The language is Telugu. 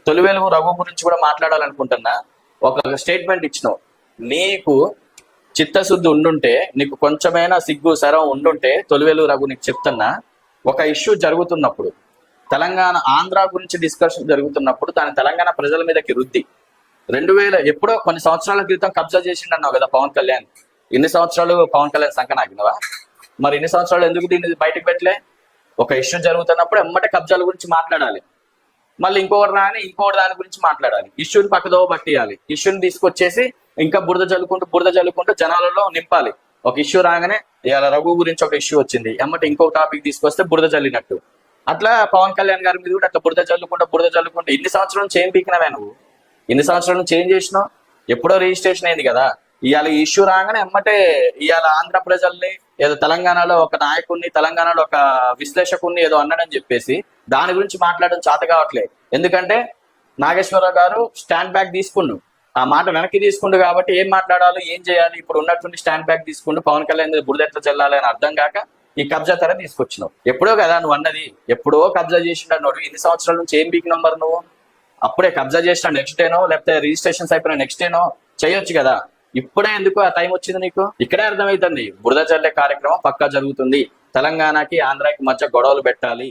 తొలివేలు రఘు గురించి కూడా మాట్లాడాలనుకుంటున్నా. ఒక స్టేట్మెంట్ ఇచ్చినావు, నీకు చిత్తశుద్ధి ఉండుంటే, నీకు కొంచెమైనా సిగ్గు శరం ఉండుంటే, తొలివేలు రఘు నీకు చెప్తున్నా, ఒక ఇష్యూ జరుగుతున్నప్పుడు, తెలంగాణ ఆంధ్ర గురించి డిస్కషన్ జరుగుతున్నప్పుడు దాని తెలంగాణ ప్రజల మీదకి రుద్ది 2000 ఎప్పుడో కొన్ని సంవత్సరాల క్రితం కబ్జా చేసిండు అన్నావు కదా పవన్ కళ్యాణ్. ఇన్ని సంవత్సరాలు పవన్ కళ్యాణ్ సంఖ్య నాగినవా? మరి ఇన్ని సంవత్సరాలు ఎందుకు దీన్ని బయటకు పెట్టలే? ఒక ఇష్యూ జరుగుతున్నప్పుడు ఎమ్మటే కబ్జాల గురించి మాట్లాడాలి, మళ్ళీ ఇంకొకటి ఇంకొకటి దాని గురించి మాట్లాడాలి, ఇష్యూని పక్కదో పట్టియాలి, ఇష్యూని తీసుకొచ్చేసి ఇంకా బురద జల్లుకుంటూ జనాలలో నింపాలి. ఒక ఇష్యూ రాగానే ఇవాళ రఘు గురించి ఒక ఇష్యూ వచ్చింది, ఎమ్మటే ఇంకొక టాపిక్ తీసుకొస్తే బురద జల్లినట్టు. అట్లా పవన్ కళ్యాణ్ గారి మీద కూడా అట్లా బురద జల్లుకుంటూ ఇన్ని సంవత్సరాల నుంచి ఏం పీకినవే నువ్వు? ఇన్ని సంవత్సరాల నుంచి ఏం చేసినావు? ఎప్పుడో రిజిస్ట్రేషన్ అయింది కదా, ఇవాళ ఇష్యూ రాగానే ఎమ్మటే ఇవాళ ఆంధ్ర ప్రజల్ని ఏదో తెలంగాణలో ఒక నాయకుడిని, తెలంగాణలో ఒక విశ్లేషకుడిని ఏదో అన్నాడని చెప్పేసి దాని గురించి మాట్లాడడం చేత కావట్లేదు. ఎందుకంటే నాగేశ్వరరావు గారు స్టాండ్ బ్యాక్ తీసుకుండు, ఆ మాట వెనక్కి తీసుకుండు కాబట్టి ఏం మాట్లాడాలి, ఏం చేయాలి, ఇప్పుడు ఉన్నటువంటి స్టాండ్ బ్యాక్ తీసుకుంటూ పవన్ కళ్యాణ్ బురద ఎట్లా చెల్లాలి అని అర్థం కాక ఈ కబ్జా తర తీసుకొచ్చినావు. ఎప్పుడో కదా నువ్వు అన్నది, ఎప్పుడో కబ్జా చేసిండు అన్నాడు. ఇన్ని సంవత్సరాల నుంచి ఏం బీక్ నంబర్ నువ్వు? అప్పుడే కబ్జా చేసిన నెక్స్ట్ డేనో లేకపోతే రిజిస్ట్రేషన్స్ అయిపోయిన నెక్స్ట్ డేనో చేయొచ్చు కదా. ఇప్పుడే ఎందుకు ఆ టైం వచ్చింది నీకు? ఇక్కడే అర్థమవుతుంది బురద చల్లే కార్యక్రమం పక్కా జరుగుతుంది. తెలంగాణకి ఆంధ్రాకి మధ్య గొడవలు పెట్టాలి.